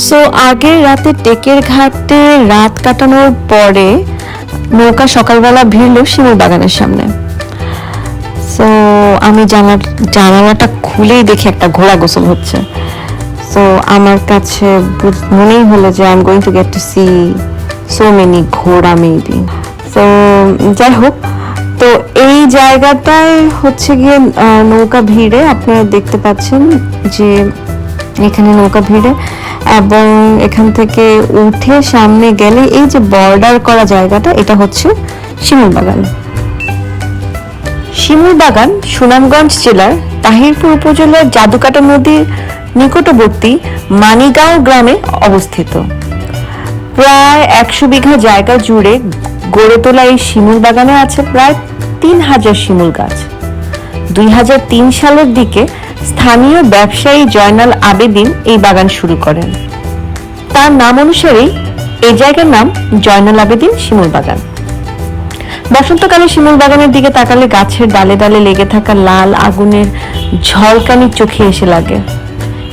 So আগের রাতে টেকের ঘাটে রাত কাটানোর পরে নৌকা সকালবেলা ভিড়ল শিমুল বাগানের সামনে। সো আমি জানালাটা খুলেই দেখি একটা ঘোড়া গোসল হচ্ছে। সো আমার কাছে মনেই হলো যে I am going to get to see so many ঘোড়া মেবি। সো যাই হোক, তো এই জায়গাটায় হচ্ছে গিয়ে নৌকা ভিড়ে, আপনারা দেখতে পাচ্ছেন যে এখানে নৌকা ভিড়ে, এবং এখান থেকে উঠে সামনে গেলে এই যে বর্ডার করা জায়গাটা, এটা হচ্ছে শিমুল বাগান। শিমুল বাগান সুনামগঞ্জ জেলার তাহিরপুর উপজেলার জাদুকাটা নদীর নিকটবর্তী মানিগাঁও গ্রামে অবস্থিত। প্রায় 100 বিঘা জায়গা জুড়ে গড়ে তোলা এই শিমুল বাগানে আছে প্রায় 3000 শিমুল গাছ। 2003 সালের দিকে স্থানীয় ব্যবসায়ী জয়নাল আবেদিন এই বাগান শুরু করেন। তার নাম অনুসারেই এই জায়গার নাম জয়নাল আবেদিন শিমুল বাগান। বসন্তকালে শিমুল বাগানের দিকে তাকালে গাছের ডালে ডালে লেগে থাকা লাল আগুনের ঝলকানি চোখে এসে লাগে,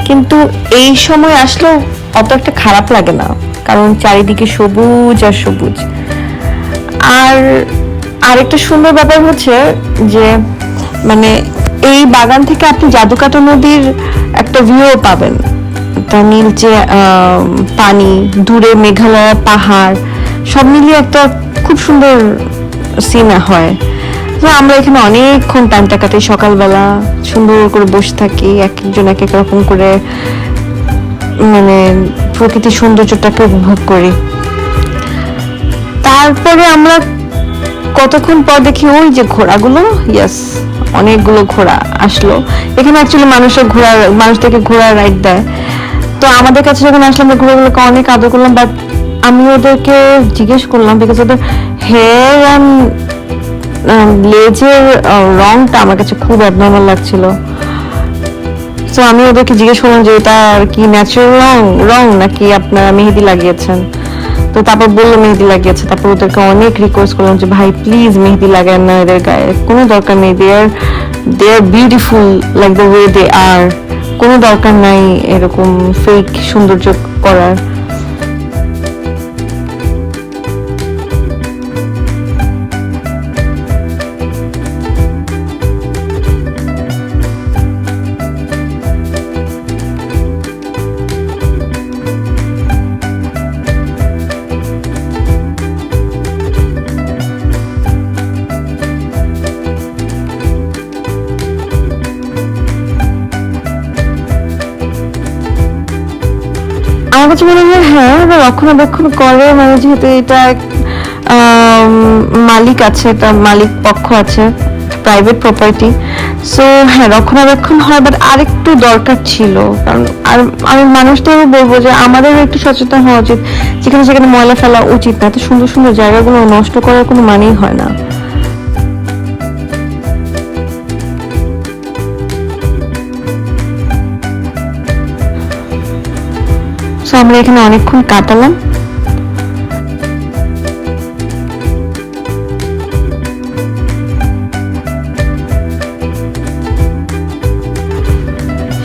কিন্তু এই সময় আসলেও অত একটা খারাপ লাগে না, কারণ চারিদিকে সবুজ আর সবুজ। আর আরেকটা সুন্দর ব্যাপার হচ্ছে যে মানে এই বাগান থেকে আপনি জাদুকাটা নদীর একটা ভিউ পাবেন। তার নীলচে পানি, দূরে মেঘালয় পাহাড়, সব মিলিয়ে একটা খুব সুন্দর সিন হয়। তো আমরা এখানে অনেকক্ষণ টাইমটা কাটাই, সকালবেলা সুন্দর করে বসে থাকি, এক একজন এক এক রকম করে মানে প্রকৃতির সৌন্দর্যটাকে উপভোগ করি। তারপরে আমরা কতক্ষণ পর দেখি ওই যে ঘোড়াগুলো, ইয়েস, অনেকগুলো ঘোড়া আসলো এখানে। অ্যাকচুয়ালি মানুষদেরকে ঘোড়া রাইড দেয়। তো আমাদের কাছে যখন আসলাম, আমরা ঘোড়াগুলোকে অনেক আদর করলাম, বাট আমি ওদেরকে জিজ্ঞেস করলাম, বিকজ ওদের হেয়ার অ্যান্ড লেজের রংটা আমার কাছে খুব অ্যাবনর্মাল লাগছিল। তো আমি ওদেরকে জিজ্ঞেস করলাম যে এটা কি ন্যাচারাল রং নাকি আপনারা মেহেদি লাগিয়েছেন। তো তারপর বললো মেহেদি লাগিয়েছে। তারপর ওদেরকে অনেক রিকোয়েস্ট করলাম যে ভাই প্লিজ মেহেদি লাগান না এদের গায়ে, কোনো দরকার নেই, they are beautiful like the way they are, কোনো দরকার নাই এরকম ফেক সৌন্দর্য করার। আমার কাছে মনে হয় হ্যাঁ, রক্ষণাবেক্ষণ করে, মানে যেহেতু এটা মালিক আছে, এটা মালিক পক্ষ আছে, প্রাইভেট প্রপার্টি, সো হ্যাঁ রক্ষণাবেক্ষণ হয়, বাট আরেকটু দরকার ছিল। কারণ আর আমি মানুষদেরও বলবো যে আমাদেরও একটু সচেতন হওয়া উচিত, যেখানে সেখানে ময়লা ফেলা উচিত না। এত সুন্দর সুন্দর জায়গাগুলো নষ্ট করার কোনো মানেই হয় না। আমরা এখানে অনেকক্ষণ কাটালাম।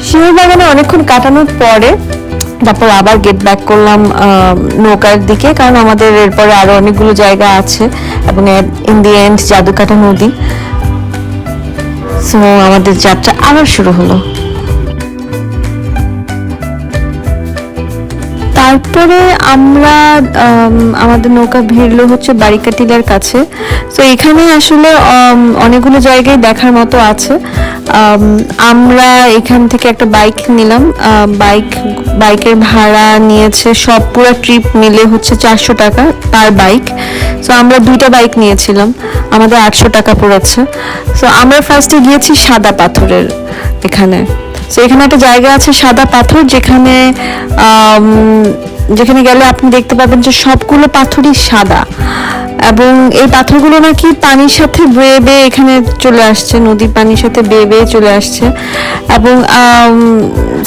শিমুল বাগানে অনেকক্ষণ কাটানোর পরে তারপর আবার গেট ব্যাক করলাম নৌকার দিকে, কারণ আমাদের এরপরে আরো অনেকগুলো জায়গা আছে এবং ইন দি এন্ড জাদুকাটা নদী। সো আমাদের যাত্রা আবার শুরু হলো। তারপরে আমরা আমাদের নৌকা ভিড়লো হচ্ছে বারিকাটিলার কাছে। তো এখানে আসলে অনেকগুলো জায়গায় দেখার মতো আছে। আমরা এখান থেকে একটা বাইক নিলাম। বাইকের ভাড়া নিয়েছে সব পুরো ট্রিপ মিলে হচ্ছে 400 টাকা পার বাইক। সো আমরা 2টা বাইক নিয়েছিলাম, আমাদের 800 টাকা পড়েছে। সো আমরা ফার্স্টে গিয়েছি সাদা পাথরের এখানে। তো এখানে একটা জায়গা আছে সাদা পাথর, যেখানে গেলে আপনি দেখতে পাবেন যে সবগুলো পাথরই সাদা, এবং এই পাথরগুলো নাকি পানির সাথে বেয়ে বেয়ে এখানে চলে আসছে, নদীর পানির সাথে বেয়ে বেয়ে চলে আসছে। এবং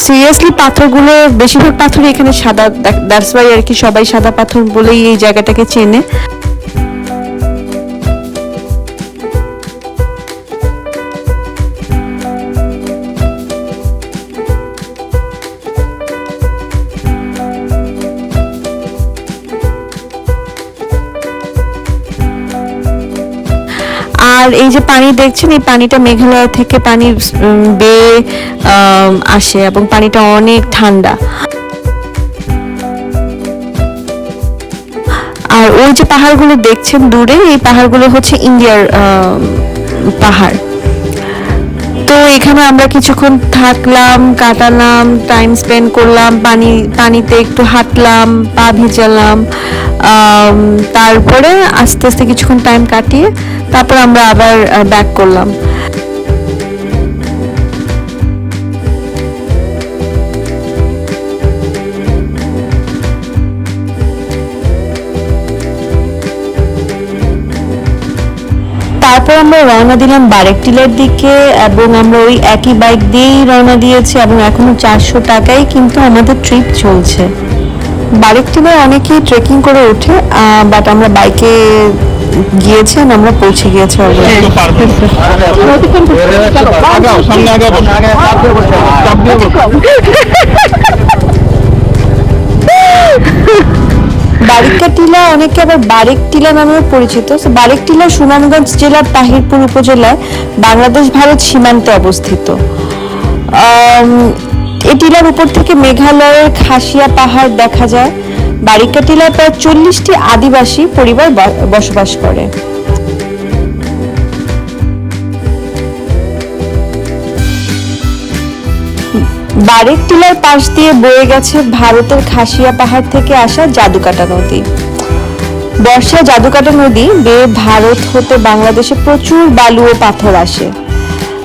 সিরিয়াসলি পাথরগুলো বেশিরভাগ পাথরই এখানে সাদা, দ্যাটস ওয়াই আর কি সবাই সাদা পাথর বলেই এই জায়গাটাকে চেনে। আর এই যে পানি দেখছেন, এই পানিটা মেঘালয় থেকে পানি বেয়ে আসে এবং পানিটা অনেক ঠান্ডা। আর ওই যে পাহাড়গুলো দেখছেন দূরে, এই পাহাড়গুলো হচ্ছে ইন্ডিয়ার পাহাড়। তো এখানে আমরা কিছুক্ষণ থাকলাম, কাটালাম, টাইম স্পেন্ড করলাম, পানিতে একটু হাঁটলাম, পা ভিজালাম, তারপরে আস্তে আস্তে কিছুক্ষণ টাইম কাটিয়ে তারপর আমরা আবার ব্যাক করলাম। তারপর আমরা রওনা দিলাম বারেকটিলার দিকে এবং আমরা ওই একই বাইক দিয়েই রওনা দিয়েছি এবং এখনো 400 টাকায় কিন্তু আমাদের ট্রিপ চলছে। বারেকটিলায় অনেকেই ট্রেকিং করে ওঠে, বাট আমরা বাইকে গিয়েছি আর আমরা পৌঁছে গিয়েছি অলরেডি। বারিকটিলা অনেকে আবার বারেকটিলা নামেও পরিচিত। বারেকটিলা সুনামগঞ্জ জেলার তাহিরপুর উপজেলায় বাংলাদেশ ভারত সীমান্তে অবস্থিত। এই টিলার উপর থেকে মেঘালয়ের খাসিয়া পাহাড় দেখা যায়। বারিকটিলায় প্রায় 40টি আদিবাসী পরিবার বসবাস করে। বারেকটিলার পাশ দিয়ে বয়ে গেছে ভারতের খাসিয়া পাহাড় থেকে আসা জাদুকাটা নদী। বর্ষায় জাদুকাটা নদী বেয়ে ভারত হতে বাংলাদেশে প্রচুর বালু ও পাথর আসে।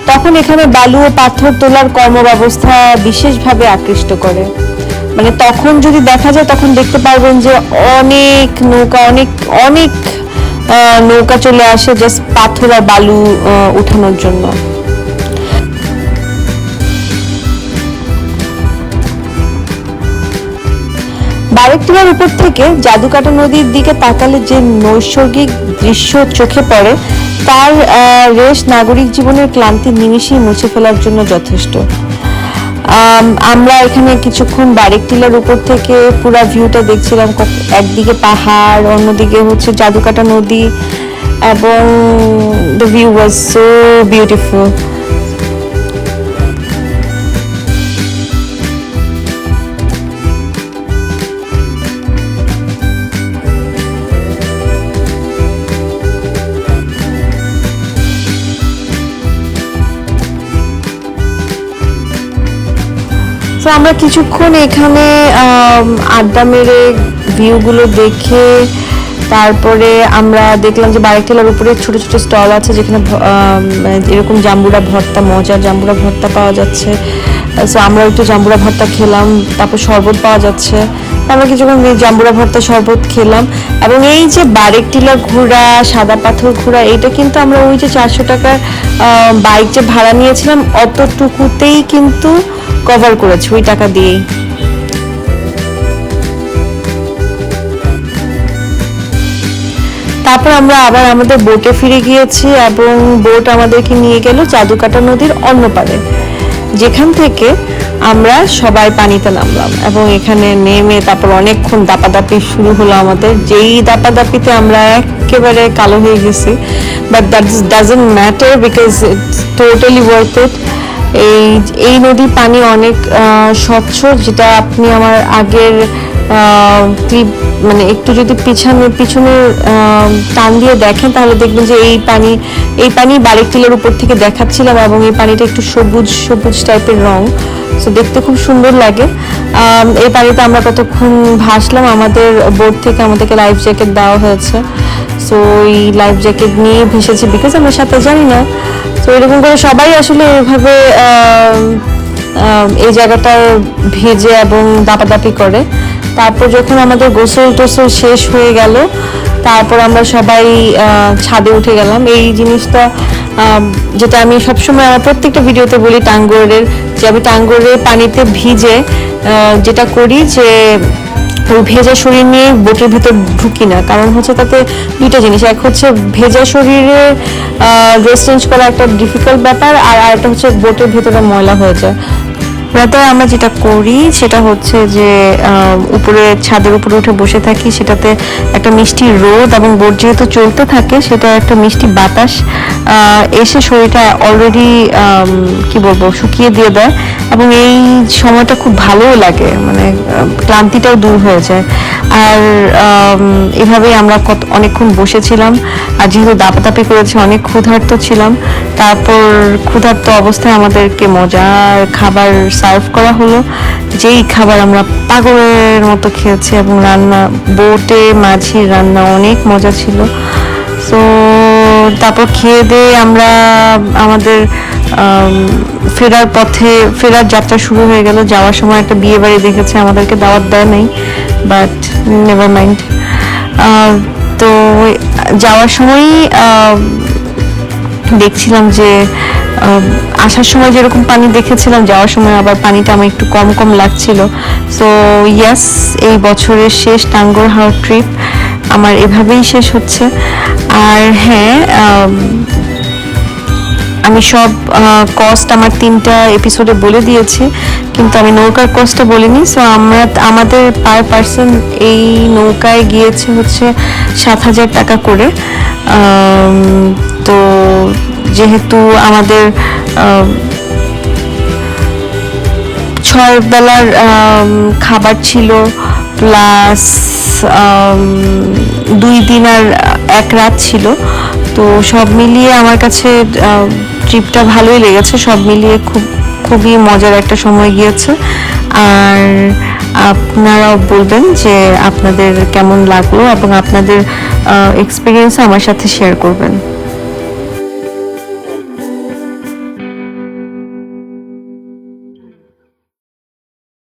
তখন এখানে বালু ও পাথর তোলার কর্মব্যবস্থা বিশেষভাবে আকৃষ্ট করে। মানে তখন যদি দেখা যায় তখন দেখতে পারবেন যে অনেক নৌকা অনেক নৌকা চলে আসে জাস্ট পাথর আর বালু উঠানোর জন্য। বারেকটিলার উপর থেকে জাদুকাটা নদীর দিকে তাকালে যে নৈসর্গিক দৃশ্য চোখে পড়ে তার রেশ নাগরিক জীবনের ক্লান্তি নিমিষেই মুছে ফেলার জন্য যথেষ্ট। আমরা এখানে কিছুক্ষণ বারেকটিলার উপর থেকে পুরো ভিউটা দেখছিলাম। একদিকে পাহাড়, অন্যদিকে হচ্ছে জাদুকাটা নদী এবং the view was so beautiful. তো আমরা কিছুক্ষণ এখানে আড্ডা মেরে ভিউগুলো দেখে তারপরে আমরা দেখলাম যে বারেকটিলার উপরে ছোট ছোট স্টল আছে যেখানে এরকম জাম্বুরা ভর্তা, মজার জাম্বুরা ভর্তা পাওয়া যাচ্ছে। সো আমরা একটু জাম্বুরা ভর্তা খেলাম, তারপর শরবত পাওয়া যাচ্ছে। আমরা কিছুক্ষণ জাম্বুরা ভর্তা শরবত খেলাম। এবং এই যে বারেকটিলা ঘোরা, সাদা পাথর ঘোরা, এটা কিন্তু আমরা ওই যে 400 টাকার বাইক যে ভাড়া নিয়েছিলাম অতটুকুতেই কিন্তু কভার করেছি ওই টাকা দিয়েই। তারপর আমরা আবার আমাদের বোটে ফিরে গিয়েছি এবং বোট আমাদেরকে নিয়ে গেল জাদুকাটা নদীর অন্য পারে, যেখান থেকে আমরা সবাই পানিতে নামলাম এবং এখানে নেমে তারপর অনেকক্ষণ দাপাদাপি শুরু হলো আমাদের। যেই দাপাদাপিতে আমরা একেবারে কালো হয়ে গেছি, but that doesn't matter because it's totally worth it. এই নদীর পানি অনেক স্বচ্ছ, যেটা আপনি আমার আগের ক্লিপ মানে একটু যদি পিছনে টান দিয়ে দেখেন তাহলে দেখবেন যে এই পানি বারেকটিলার উপর থেকে দেখাচ্ছিলাম এবং এই পানিটা একটু সবুজ টাইপের রং। সো দেখতে খুব সুন্দর লাগে। এই পানিতে আমরা কতক্ষণ ভাসলাম। আমাদের বোট থেকে আমাদেরকে লাইফ জ্যাকেট দেওয়া হয়েছে। সো এই লাইফ জ্যাকেট নিয়ে ভেসেছি বিকজ আমরা সাঁতার জানি না। তো এরকম করে সবাই আসলে এভাবে এই জায়গাটা ভেজে এবং দাপাদাপি করে। তারপর যখন আমাদের গোসল টোসল শেষ হয়ে গেল তারপর আমরা সবাই ছাদে উঠে গেলাম। এই জিনিসটা যেটা আমি সবসময় আমার প্রত্যেকটা ভিডিওতে বলি টাঙ্গুয়ারের, যে আমি টাঙ্গুয়ারের পানিতে ভিজে যেটা করি যে ওই ভেজা শরীর নিয়ে বোটের ভিতর ঢুকি না। কারণ হচ্ছে তাতে দুইটা জিনিস, এক হচ্ছে ভেজা শরীরে ড্রেস চেঞ্জ করা একটা ডিফিকাল্ট ব্যাপার, আর আরেকটা হচ্ছে বোটের ভিতরে ময়লা হয়ে যায়। রাতে আমরা যেটা করি সেটা হচ্ছে যে উপরে ছাদের উপরে উঠে বসে থাকি, সেটাতে একটা মিষ্টি রোদ এবং বোট যেহেতু চলতে থাকে সেটা একটা মিষ্টি বাতাস এসে শরীরটা অলরেডি কি বলবো শুকিয়ে দিয়ে দেয়, এবং এই সময়টা খুব ভালোও লাগে, মানে ক্লান্তিটাও দূর হয়ে যায়। আর এভাবেই আমরা অনেকক্ষণ বসেছিলাম, আর যেহেতু দাপাদাপি করেছে অনেক ক্ষুধার্ত ছিলাম। তারপর ক্ষুধার্ত অবস্থায় আমাদেরকে মজার খাবার সার্ভ করা হলো, যেই খাবার আমরা পাগলের মতো খেয়েছি, এবং রান্না বোটে মাঝির রান্না অনেক মজা ছিল। সো তারপর খেয়ে দিয়ে আমরা আমাদের ফেরার যাত্রা শুরু হয়ে গেল। যাওয়ার সময় একটা বিয়ে বাড়ি দেখেছে, আমাদেরকে দাওয়াত দেয় নাই, বাট নেভার মাইন্ড। তো যাওয়ার সময়ই দেখছিলাম যে আসার সময় যেরকম পানি দেখেছিলাম, যাওয়ার সময় আবার পানিটা আমার একটু কম কম লাগছিল। সো ইয়াস, এই বছরের শেষ টাঙ্গুয়ার হাওর ট্রিপ আমার এভাবেই শেষ হচ্ছে। আর হ্যাঁ, আমি সব কস্ট আমার 3টা এপিসোডে বলে দিয়েছি, কিন্তু আমি নৌকার কস্টটা বলিনি। সো আমাদের পার পার্সন এই নৌকায় গিয়েছে হচ্ছে 7,000 টাকা করে। তো যেহেতু আমাদের 6 বেলার খাবার ছিল, প্লাস 2 দিন আর 1 রাত ছিল, তো সব মিলিয়ে আমার কাছে ট্রিপটা ভালোই লেগেছে। সব মিলিয়ে খুবই মজার একটা সময় গিয়েছে। আর আপনারাও বলবেন যে আপনাদের কেমন লাগলো, এবং আপনাদের এক্সপিরিয়েন্স আমার সাথে শেয়ার করবেন।